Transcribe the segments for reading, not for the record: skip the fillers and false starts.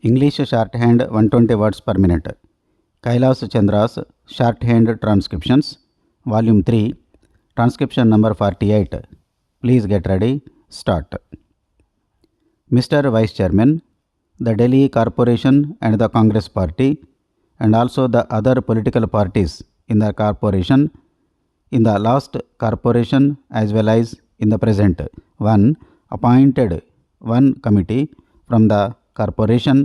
English shorthand 120 words per minute. Kailas Chandra's shorthand transcriptions, volume 3, transcription number 48. Please get ready. Start. Mr. Vice Chairman, the Delhi Corporation and the Congress Party and also the other political parties in the corporation, in the last corporation as well as in the present one, appointed one committee from the corporation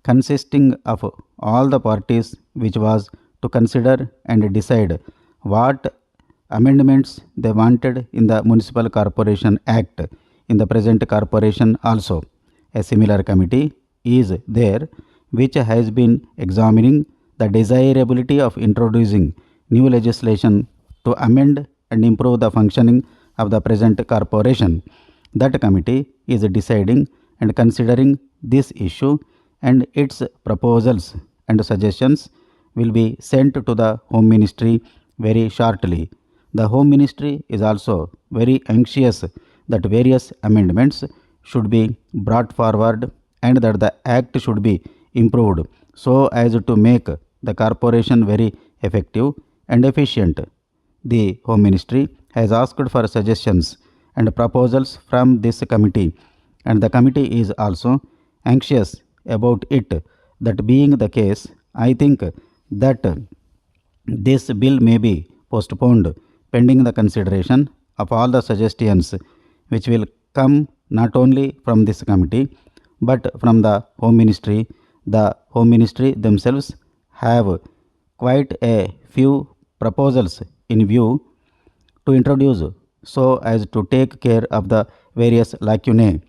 consisting of all the parties which was to consider and decide what amendments they wanted in the Municipal Corporation Act in the present corporation also. A similar committee is there which has been examining the desirability of introducing new legislation to amend and improve the functioning of the present corporation. That committee is deciding and considering this issue, and its proposals and suggestions will be sent to the Home Ministry very shortly. The Home Ministry is also very anxious that various amendments should be brought forward and that the Act should be improved so as to make the corporation very effective and efficient. The Home Ministry has asked for suggestions and proposals from this committee, and the committee is also anxious about it. That being the case, I think that this bill may be postponed pending the consideration of all the suggestions which will come not only from this committee but from the Home Ministry. The Home Ministry themselves have quite a few proposals in view to introduce so as to take care of the various lacunae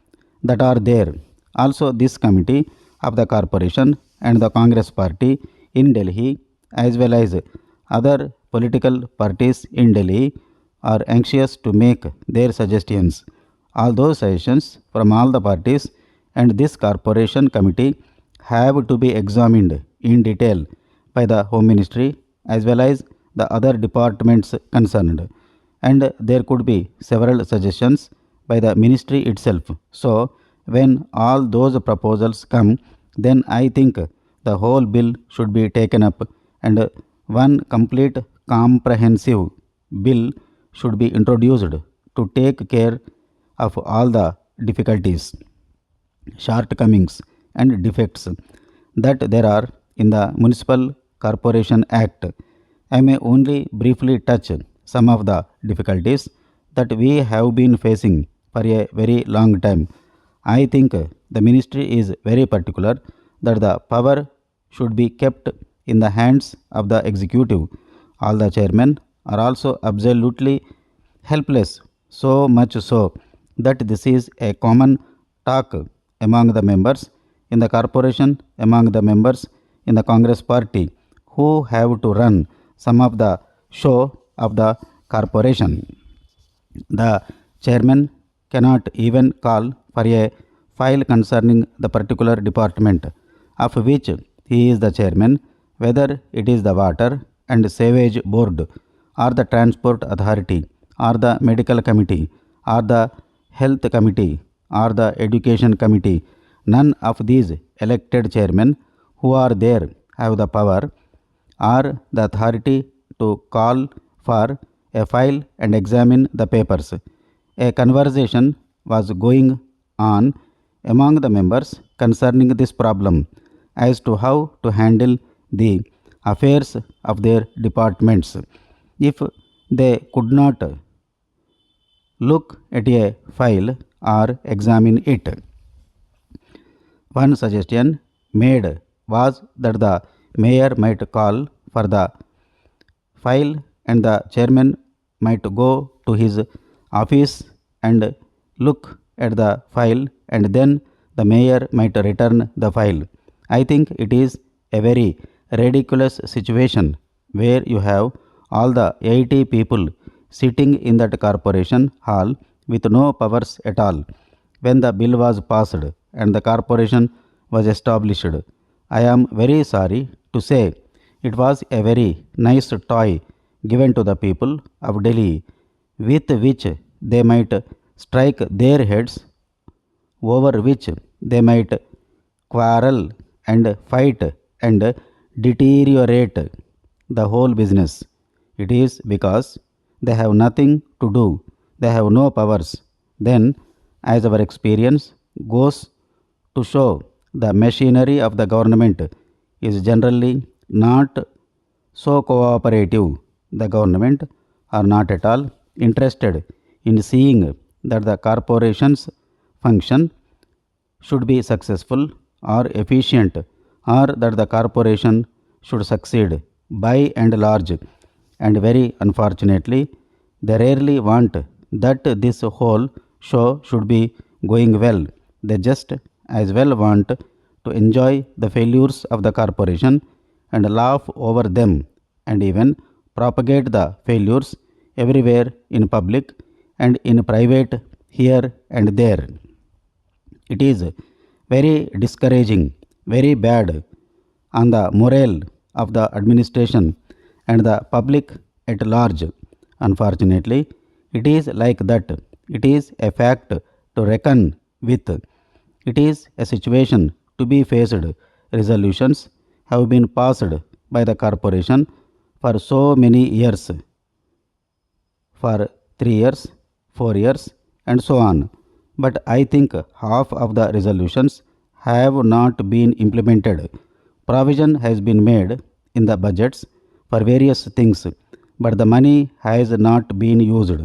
that are there. Also, this committee of the corporation and the Congress party in Delhi as well as other political parties in Delhi are anxious to make their suggestions. All those suggestions from all the parties and this corporation committee have to be examined in detail by the Home Ministry as well as the other departments concerned, and there could be several suggestions by the ministry itself. So when all those proposals come, then I think the whole bill should be taken up and one complete comprehensive bill should be introduced to take care of all the difficulties, shortcomings and defects that there are in the Municipal Corporation Act. I may only briefly touch some of the difficulties that we have been facing for a very long time. I think the ministry is very particular that the power should be kept in the hands of the executive. All the chairmen are also absolutely helpless, so much so that this is a common talk among the members in the corporation, among the members in the Congress party who have to run some of the show of the corporation. The chairman cannot even call for a file concerning the particular department of which he is the chairman, whether it is the water and sewage board or the transport authority or the medical committee or the health committee or the education committee. None of these elected chairmen who are there have the power or the authority to call for a file and examine the papers. A conversation was going on among the members concerning this problem as to how to handle the affairs of their departments if they could not look at a file or examine it. One suggestion made was that the mayor might call for the file and the chairman might go to his office and look at the file and then the mayor might return the file. I think it is a very ridiculous situation where you have all the 80 people sitting in that corporation hall with no powers at all. When the bill was passed and the corporation was established, I am very sorry to say it was a very nice toy given to the people of Delhi with which they might strike their heads, over which they might quarrel and fight and deteriorate the whole business. It is because they have nothing to do, they have no powers. Then, as our experience goes to show, the machinery of the government is generally not so cooperative. The government are not at all interested in seeing that the corporation's function should be successful or efficient, or that the corporation should succeed by and large. And very unfortunately, they rarely want that this whole show should be going well. They just as well want to enjoy the failures of the corporation and laugh over them, and even propagate the failures everywhere in public and in private here and there. It is very discouraging, very bad on the morale of the administration and the public at large. Unfortunately, it is like that. It is a fact to reckon with. It is a situation to be faced. Resolutions have been passed by the corporation for so many years, for 3 years, 4 years, and so on. But I think half of the resolutions have not been implemented. Provision has been made in the budgets for various things, but the money has not been used.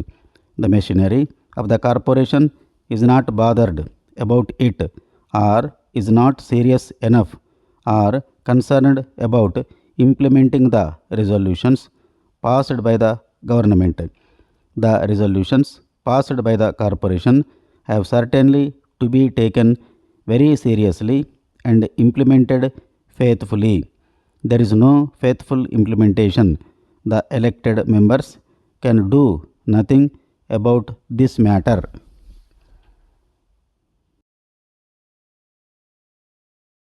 The machinery of the corporation is not bothered about it, or is not serious enough, or concerned about implementing the resolutions passed by the government. The resolutions passed by the corporation have certainly to be taken very seriously and implemented faithfully. There is no faithful implementation. The elected members can do nothing about this matter.